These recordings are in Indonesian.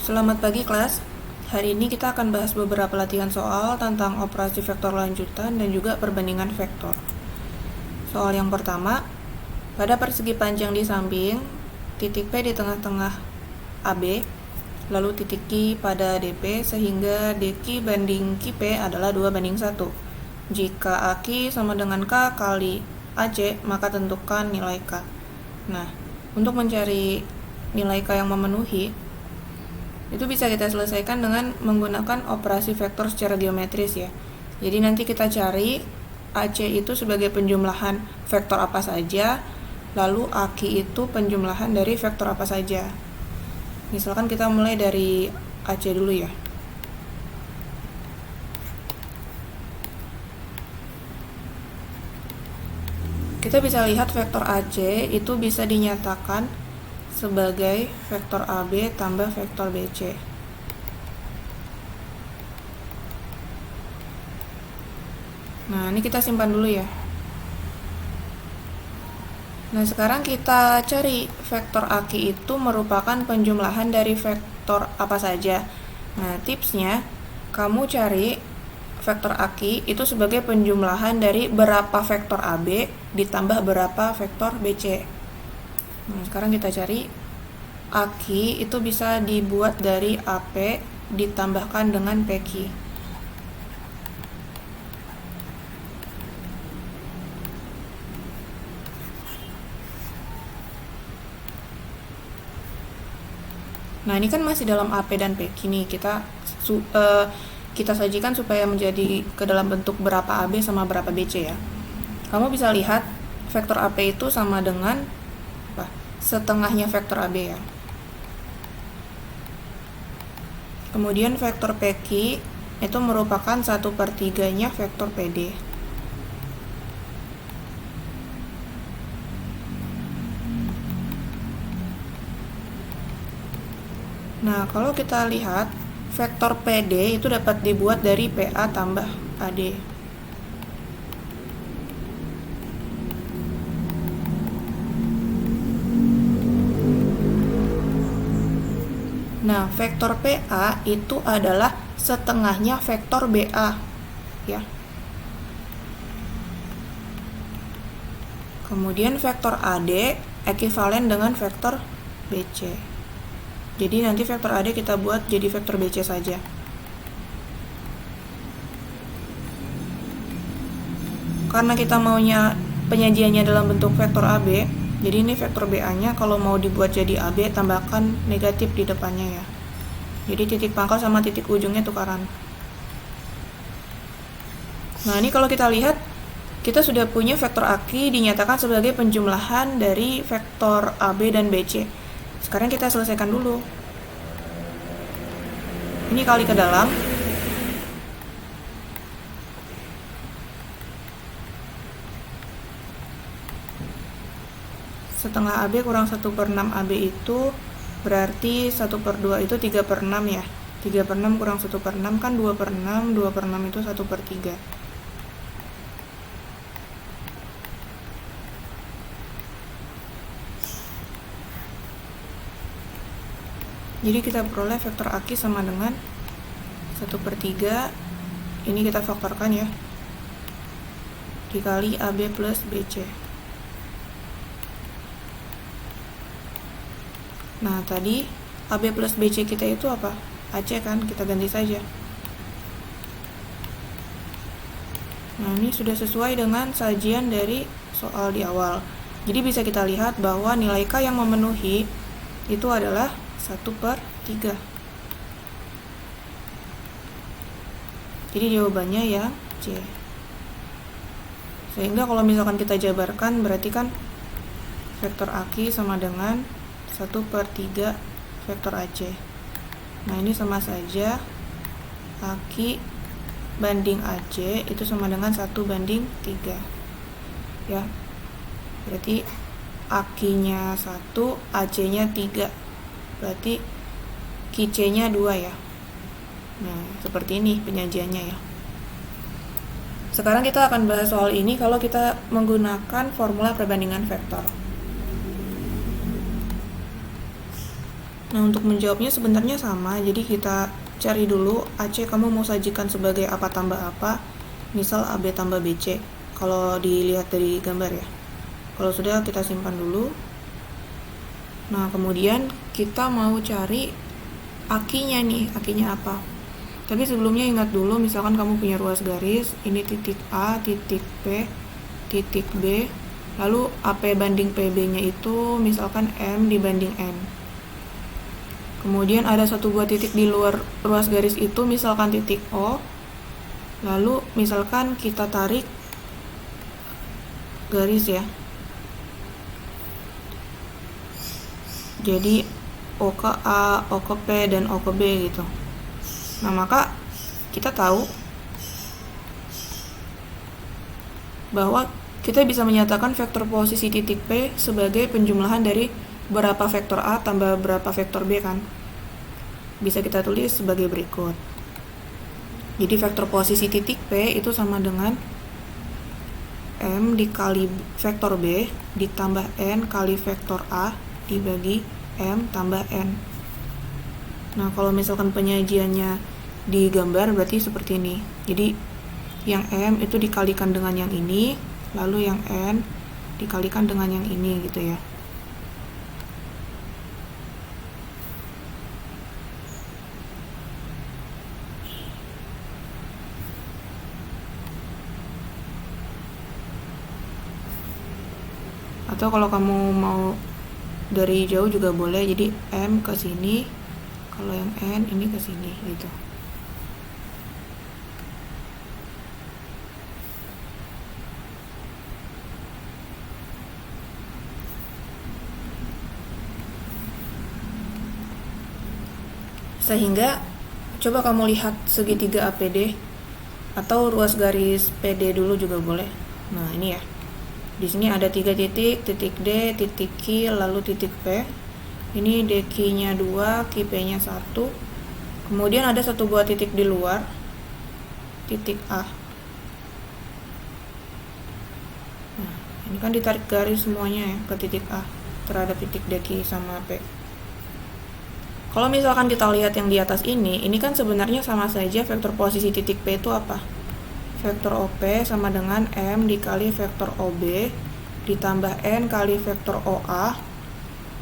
Selamat pagi kelas. Hari ini kita akan bahas beberapa latihan soal tentang operasi vektor lanjutan dan juga perbandingan vektor. Soal yang pertama, pada persegi panjang di samping, titik P di tengah-tengah AB, lalu titik Q pada DP sehingga DQ banding QP adalah 2:1. Jika AK sama dengan K kali AC, maka tentukan nilai K. Nah, untuk mencari nilai K yang memenuhi, itu bisa kita selesaikan dengan menggunakan operasi vektor secara geometris ya. Jadi nanti kita cari AC itu sebagai penjumlahan vektor apa saja, lalu AK itu penjumlahan dari vektor apa saja. Misalkan kita mulai dari AC dulu ya. Kita bisa lihat vektor AC itu bisa dinyatakan sebagai vektor AB tambah vektor BC. Nah, ini kita simpan dulu ya. Nah, sekarang kita cari vektor AK itu merupakan penjumlahan dari vektor apa saja. Nah, tipsnya, kamu cari vektor AK itu sebagai penjumlahan dari berapa vektor AB ditambah berapa vektor BC. Nah, sekarang kita cari AK itu bisa dibuat dari AP ditambahkan dengan PQ. Nah, ini kan masih dalam AP dan PQ nih. Kita sajikan supaya menjadi ke dalam bentuk berapa AB sama berapa BC ya. Kamu bisa lihat vektor AP itu sama dengan setengahnya vektor AB ya. Kemudian vektor PQ itu merupakan 1/3-nya vektor PD. Nah, kalau kita lihat vektor PD itu dapat dibuat dari PA tambah AD. Nah, vektor PA itu adalah setengahnya vektor BA, ya. Kemudian vektor AD ekivalen dengan vektor BC. Jadi nanti vektor AD kita buat jadi vektor BC saja. Karena kita maunya penyajiannya dalam bentuk vektor AB, jadi ini vektor BA-nya kalau mau dibuat jadi AB, tambahkan negatif di depannya ya. Jadi titik pangkal sama titik ujungnya tukaran. Nah, ini kalau kita lihat, kita sudah punya vektor AK dinyatakan sebagai penjumlahan dari vektor AB dan BC. Sekarang kita selesaikan dulu. Ini kali ke dalam. Setengah AB kurang 1/6 AB itu berarti 1/2 itu 3/6 ya. 3/6 kurang 1/6 kan 2/6, 2/6 itu 1/3. Jadi kita peroleh vektor AK sama dengan 1/3. Ini kita faktorkan ya, dikali AB plus BC. Nah, tadi AB plus BC kita itu apa? AC kan, kita ganti saja. Nah, ini sudah sesuai dengan sajian dari soal di awal. Jadi bisa kita lihat bahwa nilai K yang memenuhi itu adalah 1/3. Jadi jawabannya yang C. Sehingga kalau misalkan kita jabarkan, berarti kan vektor AK sama dengan 1/3 vektor AC. Nah, ini sama saja AK banding AC itu sama dengan 1/3 ya. Berarti AK-nya 1, AC-nya 3. Berarti QC-nya 2 ya. Nah, seperti ini penyajiannya ya. Sekarang kita akan bahas soal ini kalau kita menggunakan formula perbandingan vektor. Nah, untuk menjawabnya sebenarnya sama, jadi kita cari dulu AC kamu mau sajikan sebagai apa tambah apa, misal AB tambah BC, kalau dilihat dari gambar ya. Kalau sudah, kita simpan dulu. Nah, kemudian kita mau cari akinya nih, akinya apa. Tapi sebelumnya ingat dulu, misalkan kamu punya ruas garis, ini titik A, titik P, titik B, lalu AP banding PB-nya itu misalkan M dibanding N. Kemudian ada satu buah titik di luar ruas garis itu, misalkan titik O. Lalu misalkan kita tarik garis ya. Jadi O ke A, O ke P, dan O ke B gitu. Nah, maka kita tahu bahwa kita bisa menyatakan vektor posisi titik P sebagai penjumlahan dari berapa vektor A tambah berapa vektor B kan. Bisa kita tulis sebagai berikut. Jadi vektor posisi titik P itu sama dengan M dikali vektor B ditambah N kali vektor A dibagi M tambah N. Nah, kalau misalkan penyajiannya di gambar berarti seperti ini. Jadi yang M itu dikalikan dengan yang ini, lalu yang N dikalikan dengan yang ini gitu ya. Atau kalau kamu mau dari jauh juga boleh, jadi M ke sini, kalau yang N ini ke sini gitu. Sehingga coba kamu lihat segitiga APD atau ruas garis PD dulu juga boleh. Nah, ini ya. Di sini ada 3 titik, titik D, titik Q, lalu titik P. Ini DQ-nya 2, QP-nya 1. Kemudian ada satu buah titik di luar, titik A. Nah, ini kan ditarik garis semuanya ya ke titik A terhadap titik DQ sama P. Kalau misalkan kita lihat yang di atas ini kan sebenarnya sama saja vektor posisi titik P itu apa? Vektor OP sama dengan M dikali vektor OB ditambah N kali vektor OA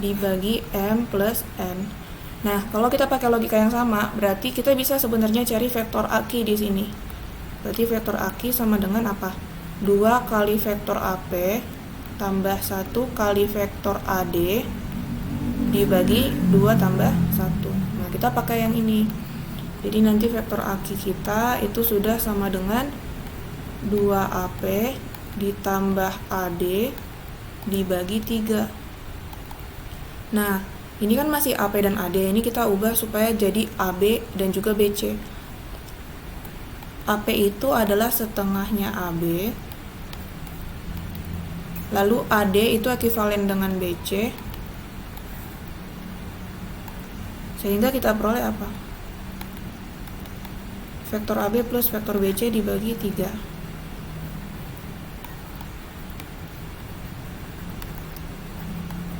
dibagi M plus N. Nah, kalau kita pakai logika yang sama, berarti kita bisa sebenarnya cari vektor AQ di sini. Berarti vektor AQ sama dengan apa? 2 kali vektor AP tambah 1 kali vektor AD dibagi 2 tambah 1. Nah, kita pakai yang ini. Jadi nanti vektor AQ kita itu sudah sama dengan 2AP ditambah AD dibagi 3. Nah, ini kan masih AP dan AD, ini kita ubah supaya jadi AB dan juga BC. AP itu adalah setengahnya AB, lalu AD itu ekuivalen dengan BC, sehingga kita peroleh apa? Vektor AB plus vektor BC dibagi 3.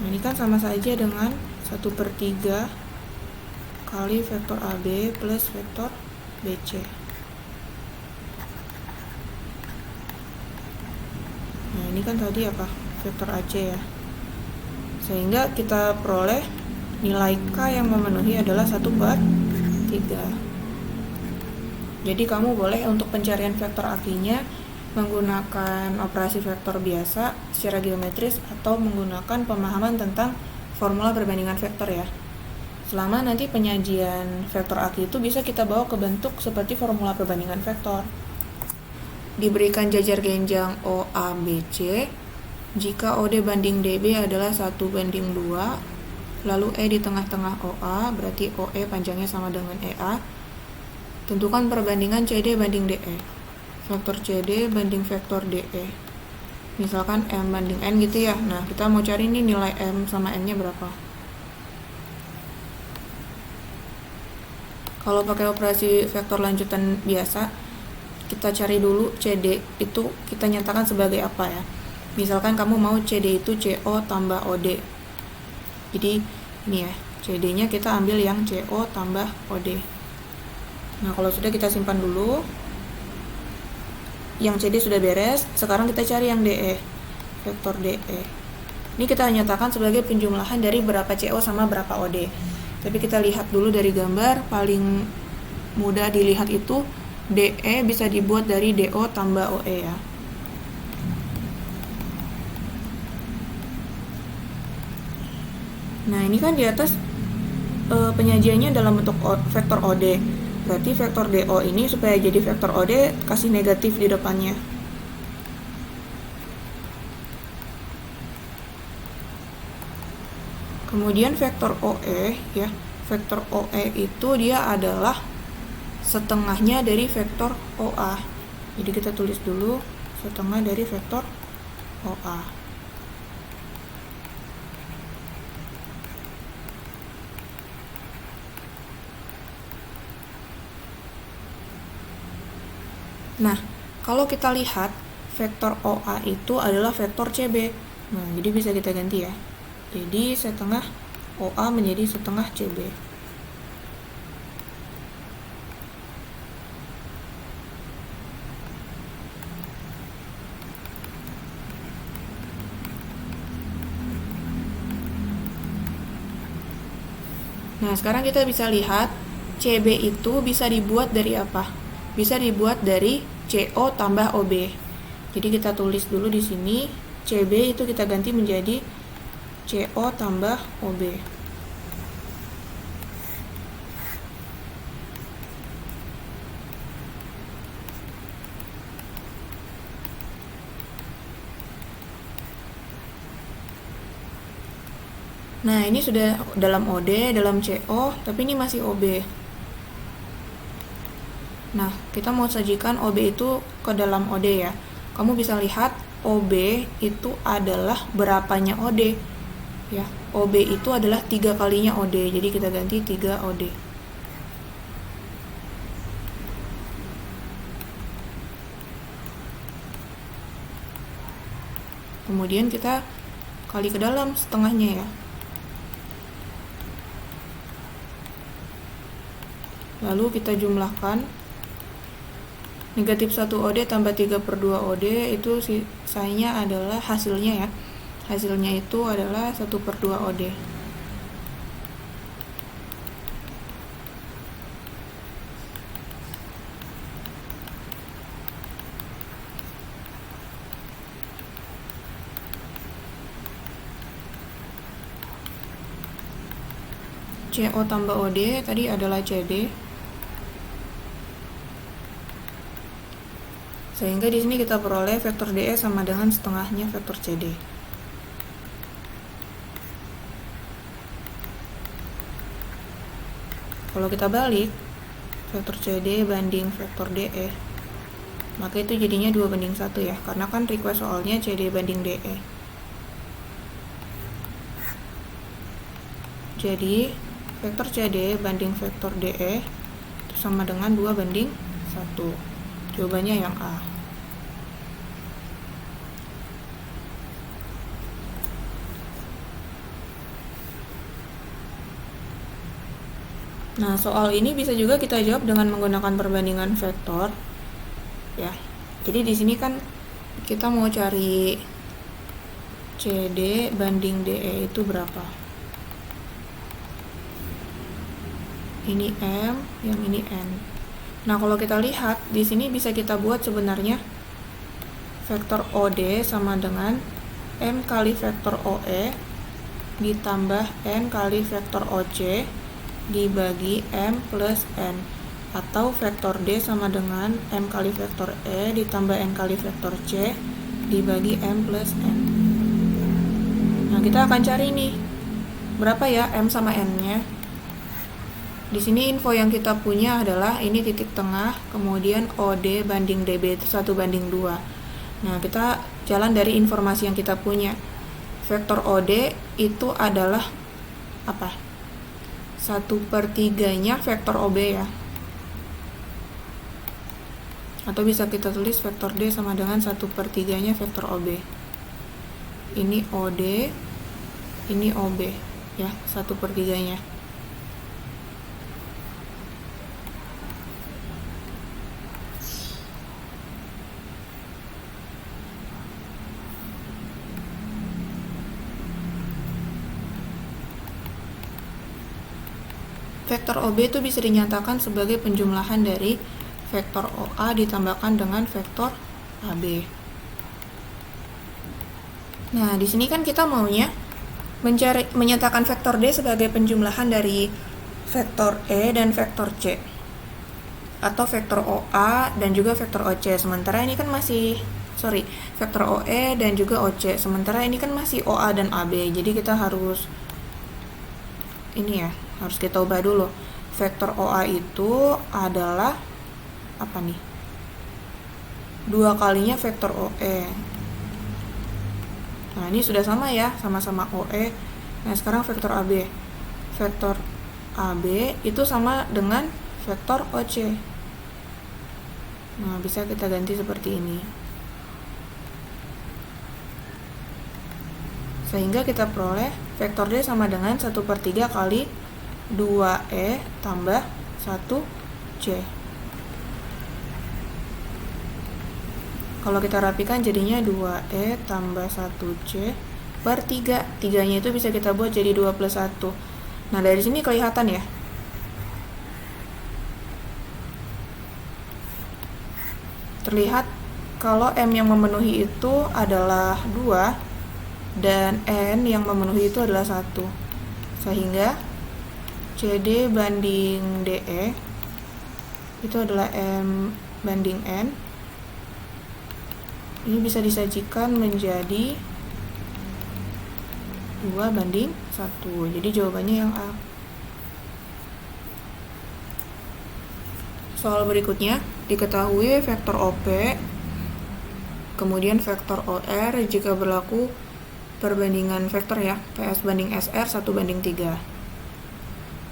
Nah, ini kan sama saja dengan 1/3 kali vektor AB plus vektor BC. Nah, ini kan tadi apa? Vektor AC ya. Sehingga kita peroleh nilai K yang memenuhi adalah 1/3. Jadi kamu boleh untuk pencarian vektor AQ-nya menggunakan operasi vektor biasa secara geometris atau menggunakan pemahaman tentang formula perbandingan vektor ya. Selama nanti penyajian vektor AQ itu bisa kita bawa ke bentuk seperti formula perbandingan vektor. Diberikan jajar genjang OABC, jika OD banding DB adalah 1/2, lalu E di tengah-tengah OA, berarti OE panjangnya sama dengan EA. Tentukan perbandingan CD banding DE. Vektor CD banding vektor DE. Misalkan M banding N gitu ya. Nah, kita mau cari nih nilai M sama N-nya berapa. Kalau pakai operasi vektor lanjutan biasa, kita cari dulu CD itu kita nyatakan sebagai apa ya. Misalkan kamu mau CD itu CO tambah OD. Jadi ini ya, CD-nya kita ambil yang CO tambah OD. Nah, kalau sudah, kita simpan dulu. Yang CD sudah beres, sekarang kita cari yang DE, vektor DE. Ini kita nyatakan sebagai penjumlahan dari berapa CO sama berapa OD. Tapi kita lihat dulu dari gambar, paling mudah dilihat itu DE bisa dibuat dari DO tambah OE ya. Nah, ini kan di atas penyajiannya dalam bentuk vektor OD. Berarti vektor DO ini supaya jadi vektor OD kasih negatif di depannya. Kemudian vektor OE ya. Vektor OE itu dia adalah setengahnya dari vektor OA. Jadi kita tulis dulu setengah dari vektor OA. Nah, kalau kita lihat vektor OA itu adalah vektor CB. Nah, jadi bisa kita ganti ya. Jadi setengah OA menjadi setengah CB. Nah, sekarang kita bisa lihat CB itu bisa dibuat dari apa? Bisa dibuat dari CO tambah OB. Jadi kita tulis dulu di sini, CB itu kita ganti menjadi CO tambah OB. Nah, ini sudah dalam OD, dalam CO, tapi ini masih OB. Nah, kita mau sajikan OB itu ke dalam OD ya. Kamu bisa lihat OB itu adalah berapanya OD. Ya, OB itu adalah 3 kalinya OD. Jadi kita ganti 3 OD. Kemudian kita kali ke dalam setengahnya ya. Lalu kita jumlahkan. Negatif 1 OD tambah 3/2 OD itu sisanya adalah hasilnya ya. Hasilnya itu adalah 1/2 OD. CO tambah OD tadi adalah CB. Sehingga di sini kita peroleh vektor DE sama dengan setengahnya vektor CD. Kalau kita balik, vektor CD banding vektor DE, maka itu jadinya 2/1 ya, karena kan request soalnya CD banding DE. Jadi, vektor CD banding vektor DE itu sama dengan 2/1. Jawabannya yang A. Nah, soal ini bisa juga kita jawab dengan menggunakan perbandingan vektor. Ya. Jadi di sini kan kita mau cari CD banding DE itu berapa? Ini M, yang ini N. Nah, kalau kita lihat di sini bisa kita buat sebenarnya vektor OD sama dengan M kali vektor OE ditambah N kali vektor OC dibagi M plus N, atau vektor D sama dengan M kali vektor E ditambah N kali vektor C dibagi M plus N. Nah, kita akan cari nih berapa ya M sama N-nya. Di sini info yang kita punya adalah ini titik tengah, kemudian OD banding DB itu 1/2. Nah, kita jalan dari informasi yang kita punya. Vektor OD itu adalah apa? 1/3-nya vektor OB ya. Atau bisa kita tulis vektor D sama dengan 1/3-nya vektor OB. Ini OD, ini OB ya, 1/3-nya. vektor OB itu bisa dinyatakan sebagai penjumlahan dari vektor OA ditambahkan dengan vektor AB. Nah, di sini kan kita maunya menyatakan vektor D sebagai penjumlahan dari vektor E dan vektor C, atau vektor OA dan juga vektor OC. Sementara ini kan vektor OE dan juga OC. Sementara ini kan masih OA dan AB. Jadi kita harus kita ubah dulu. Vektor OA itu adalah apa nih? 2 kalinya vektor OE. Nah, ini sudah sama ya, sama-sama OE. Nah, sekarang vektor AB. Vektor AB itu sama dengan vektor OC. Nah, bisa kita ganti seperti ini. Sehingga kita peroleh vektor D sama dengan 1/3 kali 2E tambah 1C. Kalau kita rapikan jadinya 2E tambah 1C per 3. 3-nya itu bisa kita buat jadi 2 plus 1. Nah, dari sini kelihatan ya. Terlihat kalau M yang memenuhi itu adalah 2 dan N yang memenuhi itu adalah 1. Sehingga CD banding DE itu adalah M banding N. Ini bisa disajikan menjadi 2 banding 1. Jadi jawabannya yang A. Soal berikutnya, diketahui vektor OP kemudian vektor OR jika berlaku perbandingan vektor ya, PS banding SR 1/3.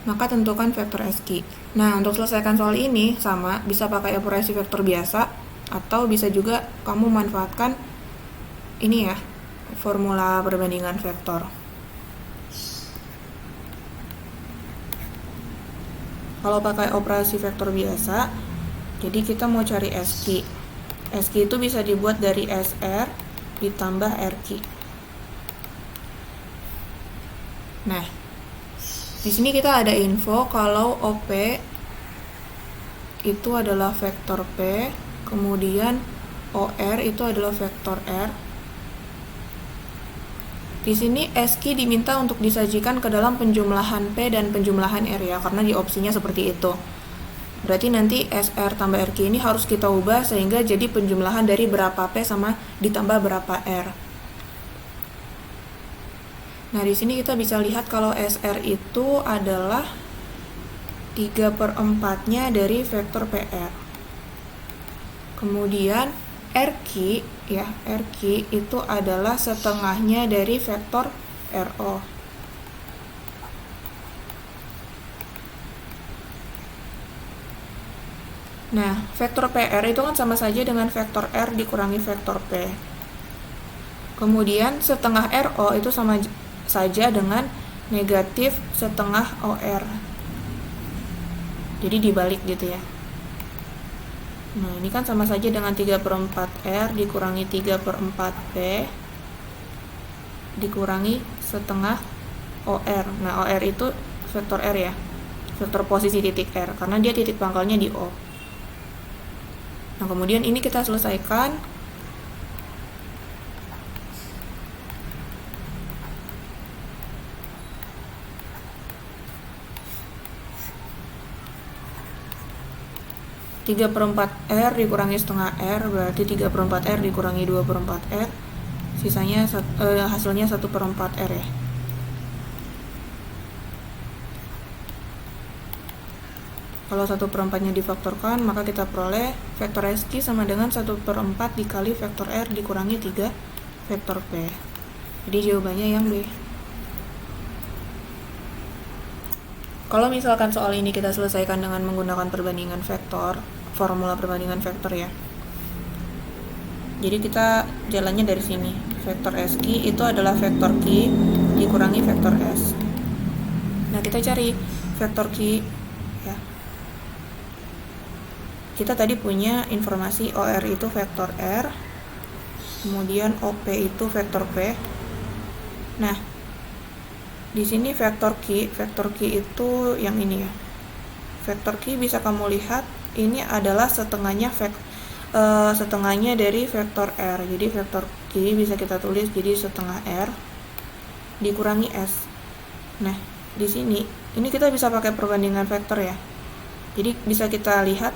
Maka tentukan vektor SQ. Nah, untuk selesaikan soal ini sama, bisa pakai operasi vektor biasa atau bisa juga kamu manfaatkan ini ya, formula perbandingan vektor. Kalau pakai operasi vektor biasa, jadi kita mau cari SQ. SQ itu bisa dibuat dari SR ditambah RQ. Nah, di sini kita ada info kalau OP itu adalah vektor P, kemudian OR itu adalah vektor R. Di sini SQ diminta untuk disajikan ke dalam penjumlahan P dan penjumlahan R ya, karena di opsinya seperti itu. Berarti nanti SR tambah RQ ini harus kita ubah sehingga jadi penjumlahan dari berapa P sama ditambah berapa R. Nah, di sini kita bisa lihat kalau SR itu adalah 3/4-nya dari vektor PR. Kemudian RQ ya, RQ itu adalah setengahnya dari vektor RO. Nah, vektor PR itu kan sama saja dengan vektor R dikurangi vektor P. Kemudian setengah RO itu sama saja dengan negatif setengah OR. Jadi dibalik gitu ya. Nah, ini kan sama saja dengan 3/4R dikurangi 3/4P dikurangi setengah OR. Nah, OR itu vektor R ya, vektor posisi titik R, karena dia titik pangkalnya di O. Nah, kemudian ini kita selesaikan. Tiga per 4R dikurangi setengah R berarti 3/4R dikurangi 2/4R, sisanya hasilnya 1/4R ya. Kalau 1/4-nya difaktorkan, maka kita peroleh vektor SQ sama dengan 1/4 dikali vektor R dikurangi 3 vektor P. Jadi jawabannya yang B. Kalau misalkan soal ini kita selesaikan dengan menggunakan perbandingan vektor, formula perbandingan vektor ya. Jadi kita jalannya dari sini. Vektor SQ itu adalah vektor Q dikurangi vektor S. Nah, kita cari vektor Q ya. Kita tadi punya informasi OR itu vektor R, kemudian OP itu vektor P. Nah, di sini vektor Q itu yang ini ya. vektor Q bisa kamu lihat ini adalah setengahnya dari vektor R. Jadi vektor Q bisa kita tulis jadi setengah R dikurangi S. Nah, di sini ini kita bisa pakai perbandingan vektor ya. Jadi bisa kita lihat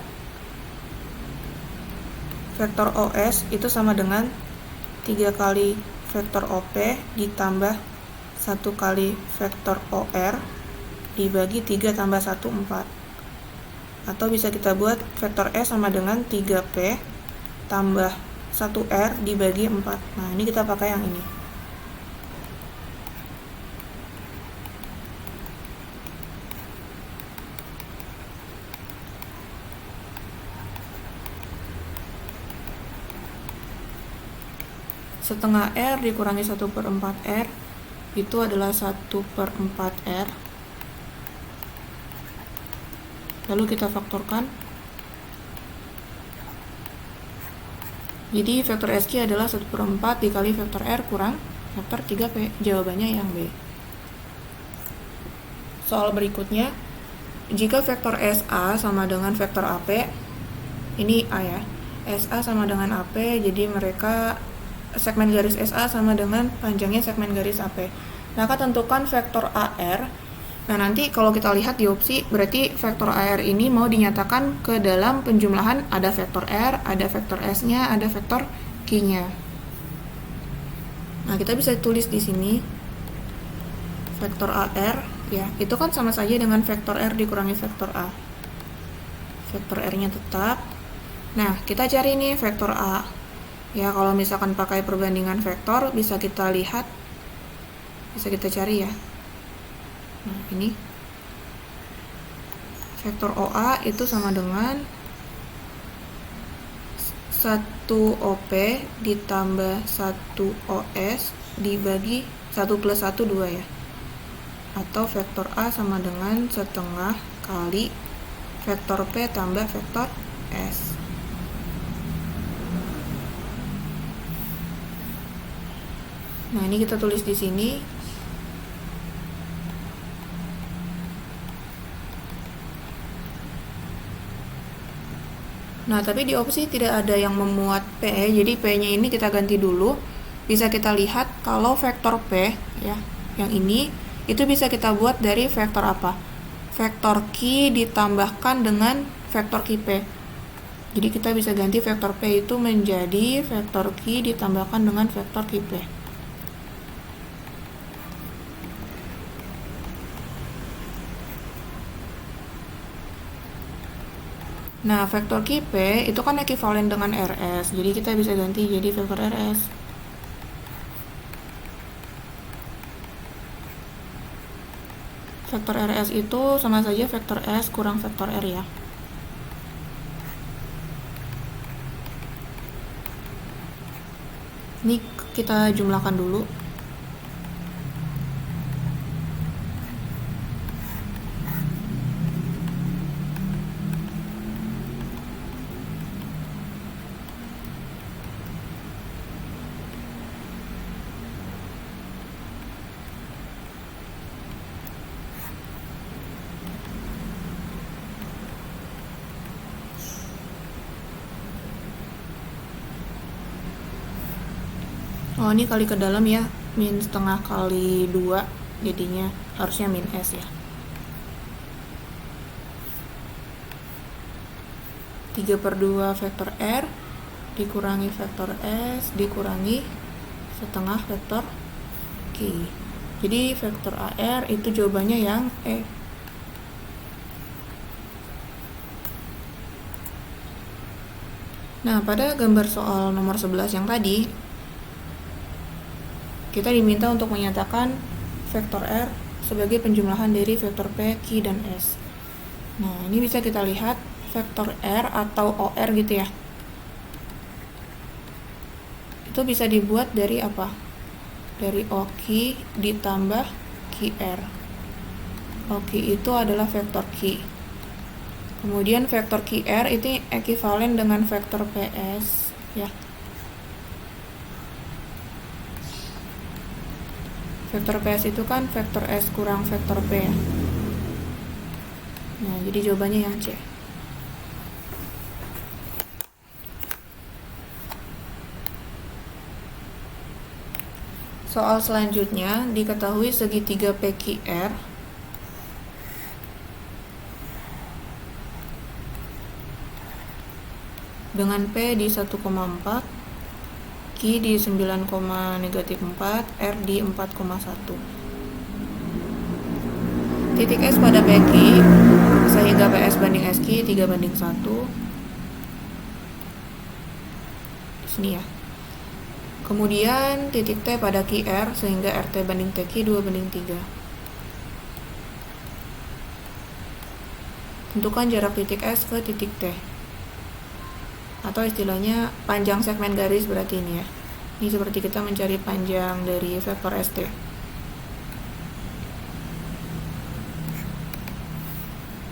vektor OS itu sama dengan 3 kali vektor OP ditambah 1 kali vektor OR dibagi 3 tambah 1, 4. Atau bisa kita buat vektor S sama dengan 3P tambah 1R dibagi 4. Nah, ini kita pakai yang ini. Setengah R dikurangi 1/4R itu adalah 1/4R. Lalu kita faktorkan. Jadi vektor SQ adalah 1/4 dikali vektor R kurang vektor 3P. Jawabannya yang B. Soal berikutnya, jika vektor SA sama dengan vektor AP, ini A ya, SA sama dengan AP, jadi mereka segmen garis SA sama dengan panjangnya segmen garis AP. Maka tentukan vektor AR. Nah, nanti kalau kita lihat di opsi, berarti vektor AR ini mau dinyatakan ke dalam penjumlahan ada vektor R, ada vektor S-nya, ada vektor Q-nya. Nah, kita bisa tulis di sini vektor AR, ya, itu kan sama saja dengan vektor R dikurangi vektor A. Vektor R-nya tetap. Nah, kita cari nih vektor A. Ya, kalau misalkan pakai perbandingan vektor, bisa kita lihat, bisa kita cari ya. Nah, ini vektor OA itu sama dengan 1 OP ditambah 1 OS dibagi 1 plus 1, 2 ya. Atau vektor A sama dengan setengah kali vektor P tambah vektor S. Nah, ini kita tulis di sini. Nah, tapi di opsi tidak ada yang memuat P, jadi P-nya ini kita ganti dulu. Bisa kita lihat kalau vektor P, ya, yang ini, itu bisa kita buat dari vektor apa? Vektor Q ditambahkan dengan vektor QP. Jadi kita bisa ganti vektor P itu menjadi vektor Q ditambahkan dengan vektor QP. Nah, vektor QP itu kan ekuivalen dengan RS, jadi kita bisa ganti jadi vektor RS. Vektor RS itu sama saja vektor S kurang vektor R ya. Ini kita jumlahkan dulu. Oh, ini kali ke dalam ya, min setengah kali 2, jadinya harusnya min S ya. 3/2 vektor R dikurangi vektor S dikurangi setengah vektor Q. Jadi vektor AR itu jawabannya yang E. Nah, pada gambar soal nomor 11 yang tadi, kita diminta untuk menyatakan vektor R sebagai penjumlahan dari vektor P, Q, dan S. Nah, ini bisa kita lihat vektor R atau OR gitu ya. Itu bisa dibuat dari apa? Dari OQ ditambah QR. OQ itu adalah vektor Q. Kemudian vektor QR itu ekuivalen dengan vektor PS ya. Vektor PS itu kan vektor S kurang vektor P ya. Nah, jadi jawabannya yang C. Soal selanjutnya, diketahui segitiga PQR dengan P di 1,4, Q di 9,-4, R di 4,1. Titik S pada PQ sehingga PS banding SQ 3:1. Di sini ya. Kemudian titik T pada QR sehingga RT banding TQ 2:3. Tentukan jarak titik S ke titik T. Atau istilahnya panjang segmen garis berarti ini ya. Ini seperti kita mencari panjang dari vektor ST.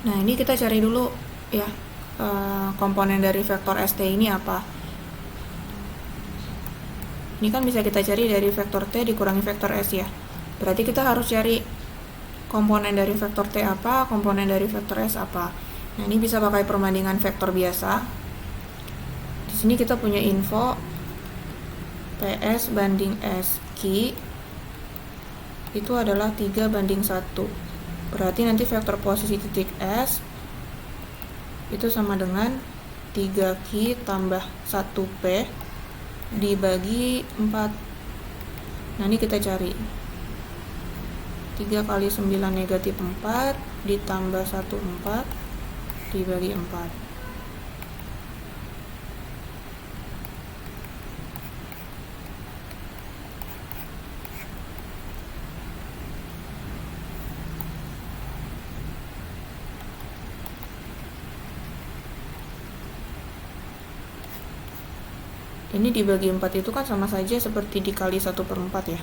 Nah, ini kita cari dulu ya, komponen dari vektor ST ini apa. Ini kan bisa kita cari dari vektor T dikurangi vektor S ya. Berarti kita harus cari komponen dari vektor T apa, komponen dari vektor S apa. Nah, ini bisa pakai perbandingan vektor biasa. Di sini kita punya info PS banding SQ itu adalah 3:1. Berarti nanti vektor posisi titik S itu sama dengan 3Q tambah 1P dibagi 4. Nah, ini kita cari 3 kali 9 negatif 4 ditambah 1 4 dibagi 4. Ini dibagi 4 itu kan sama saja seperti dikali 1/4 ya.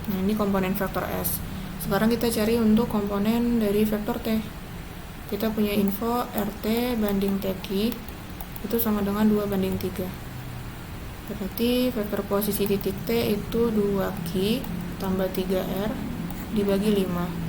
Nah, ini komponen vektor S. Sekarang kita cari untuk komponen dari vektor T. Kita punya info RT banding TQ itu sama dengan 2:3. Berarti vektor posisi titik T itu 2Q tambah 3R dibagi 5.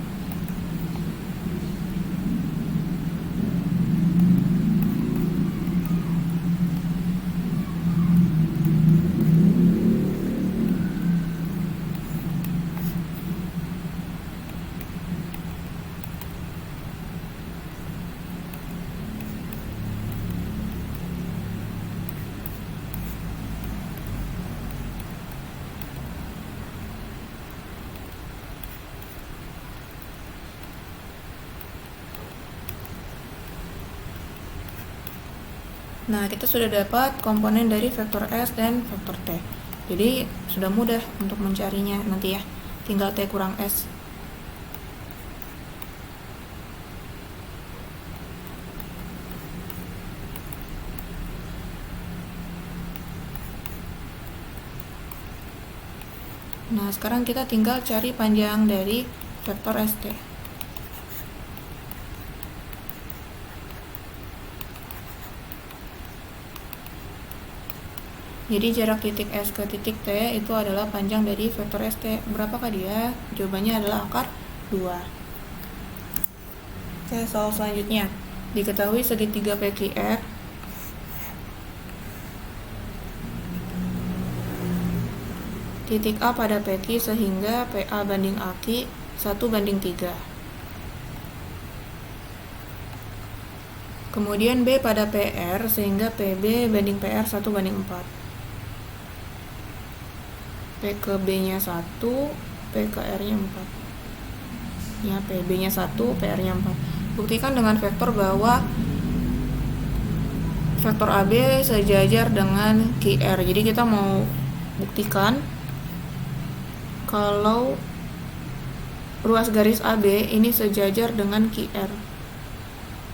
Nah, kita sudah dapat komponen dari vektor S dan vektor T. Jadi, sudah mudah untuk mencarinya nanti ya. Tinggal T kurang S. Nah, sekarang kita tinggal cari panjang dari vektor ST. Jadi jarak titik S ke titik T itu adalah panjang dari vektor ST. Berapakah dia? Jawabannya adalah akar 2. Oke, soal selanjutnya. Diketahui segitiga PQR titik A pada PQ sehingga PA banding AQ 1:3. Kemudian B pada PR sehingga PB banding PR 1:4. P ke B-nya 1, P ke R-nya 4. Ya, PB-nya 1, PR-nya 4. Buktikan dengan vektor bahwa vektor AB sejajar dengan QR. Jadi kita mau buktikan kalau ruas garis AB ini sejajar dengan QR.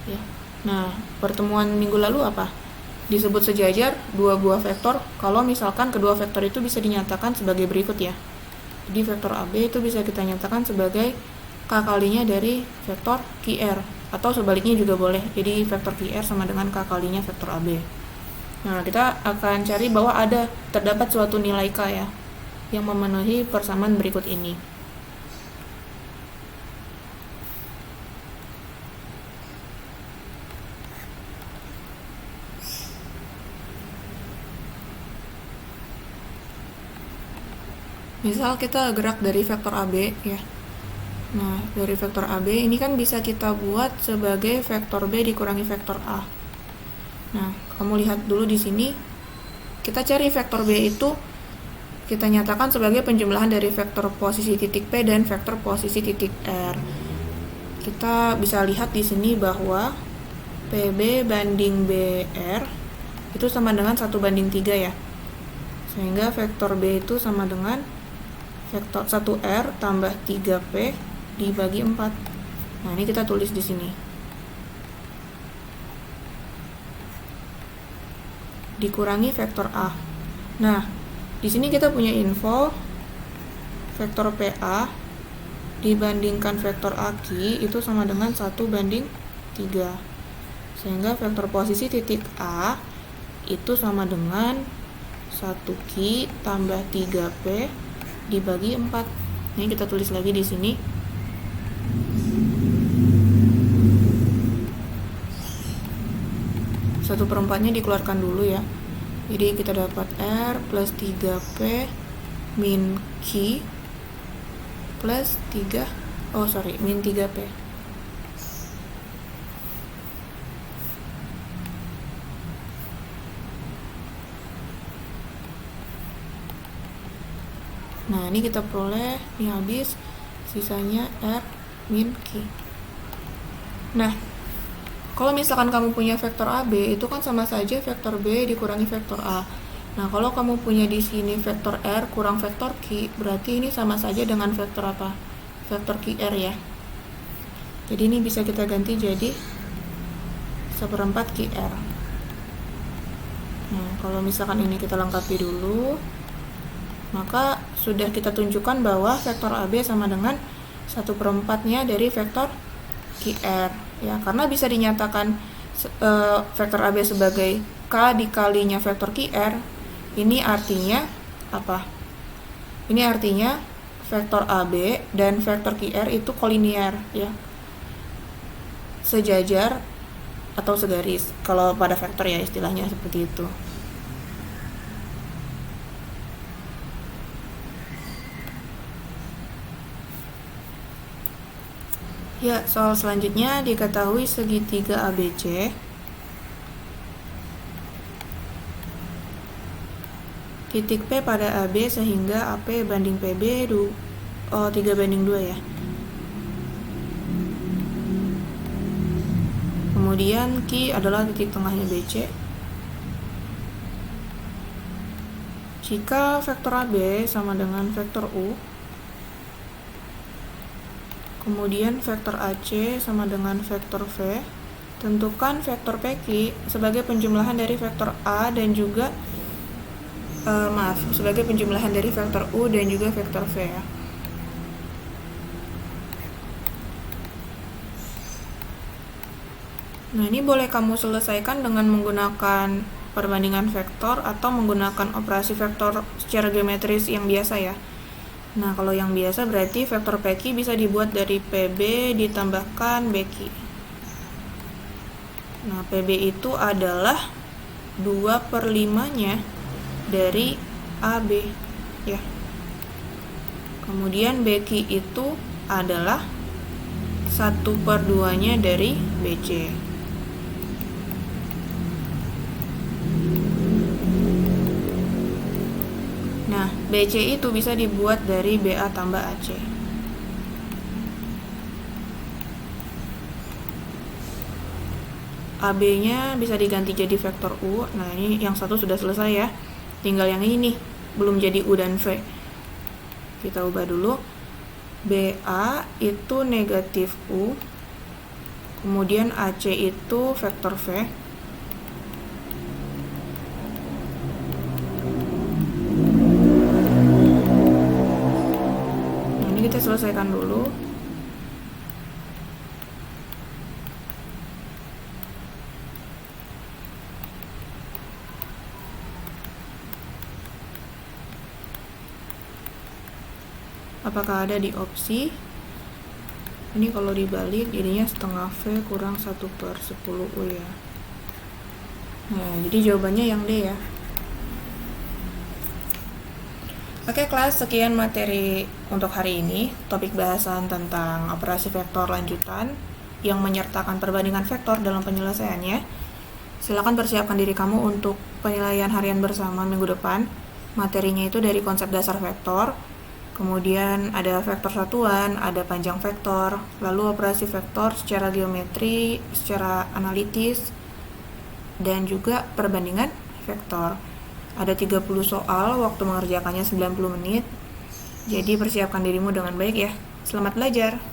Ya. Nah, pertemuan minggu lalu apa? Disebut sejajar dua buah vektor kalau misalkan kedua vektor itu bisa dinyatakan sebagai berikut ya. Jadi vektor AB itu bisa kita nyatakan sebagai K kalinya dari vektor QR, atau sebaliknya juga boleh. Jadi vektor QR sama dengan K kalinya vektor AB. Nah, kita akan cari bahwa terdapat suatu nilai K ya yang memenuhi persamaan berikut ini. Misal kita gerak dari vektor AB ya. Nah, dari vektor AB ini kan bisa kita buat sebagai vektor B dikurangi vektor A. Nah, kamu lihat dulu di sini. Kita cari vektor B itu kita nyatakan sebagai penjumlahan dari vektor posisi titik P dan vektor posisi titik R. Kita bisa lihat di sini bahwa PB banding BR itu sama dengan 1:3 ya. Sehingga vektor B itu sama dengan vektor 1R tambah 3P dibagi 4. Nah, ini kita tulis di sini. Dikurangi vektor A. Nah, di sini kita punya info vektor PA dibandingkan vektor AQ itu sama dengan 1:3. Sehingga vektor posisi titik A itu sama dengan 1Q tambah 3P dibagi 4. Ini kita tulis lagi di sini. Satu per 4-nya dikeluarkan dulu ya. Jadi kita dapat R plus 3P min Q plus min 3P. Nah, ini kita peroleh, ini habis, sisanya R min Q. Nah, kalau misalkan kamu punya vektor AB, itu kan sama saja vektor B dikurangi vektor A. Nah, kalau kamu punya di sini vektor R kurang vektor Q, berarti ini sama saja dengan vektor apa? Vektor QR ya. Jadi ini bisa kita ganti jadi 1/4 QR. Nah, kalau misalkan ini kita lengkapi dulu, maka sudah kita tunjukkan bahwa vektor AB sama dengan 1/4-nya dari vektor QR ya, karena bisa dinyatakan vektor AB sebagai K dikalinya vektor QR. Ini artinya apa? Ini artinya vektor AB dan vektor QR itu kolinier ya, sejajar atau segaris kalau pada vektor ya, istilahnya seperti itu. Ya, soal selanjutnya diketahui segitiga ABC titik P pada AB sehingga AP banding PB 3:2 ya. Kemudian Q adalah titik tengahnya BC. Jika vektor AB sama dengan vektor U, kemudian vektor AC sama dengan vektor V, tentukan vektor PQ sebagai penjumlahan dari vektor A dan juga sebagai penjumlahan dari vektor U dan juga vektor V ya. Nah, ini boleh kamu selesaikan dengan menggunakan perbandingan vektor atau menggunakan operasi vektor secara geometris yang biasa ya. Nah, kalau yang biasa berarti vektor PQ bisa dibuat dari PB ditambahkan BQ. Nah, PB itu adalah 2/5-nya dari AB ya. Kemudian BQ itu adalah 1/2-nya dari BC. Nah, BC itu bisa dibuat dari BA tambah AC. AB-nya bisa diganti jadi vektor U. Nah, ini yang satu sudah selesai ya. Tinggal yang ini nih, belum jadi U dan V. Kita ubah dulu. BA itu negatif U. Kemudian AC itu vektor V. Kita selesaikan dulu. Apakah ada di opsi? Ini kalau dibalik jadinya setengah V kurang 1/10U ya. Nah, jadi jawabannya yang D ya. Oke kelas, sekian materi untuk hari ini. Topik bahasan tentang operasi vektor lanjutan yang menyertakan perbandingan vektor dalam penyelesaiannya. Silakan persiapkan diri kamu untuk penilaian harian bersama minggu depan. Materinya itu dari konsep dasar vektor, kemudian ada vektor satuan, ada panjang vektor, lalu operasi vektor secara geometri, secara analitis, dan juga perbandingan vektor. Ada 30 soal, waktu mengerjakannya 90 menit. Jadi persiapkan dirimu dengan baik ya. Selamat belajar.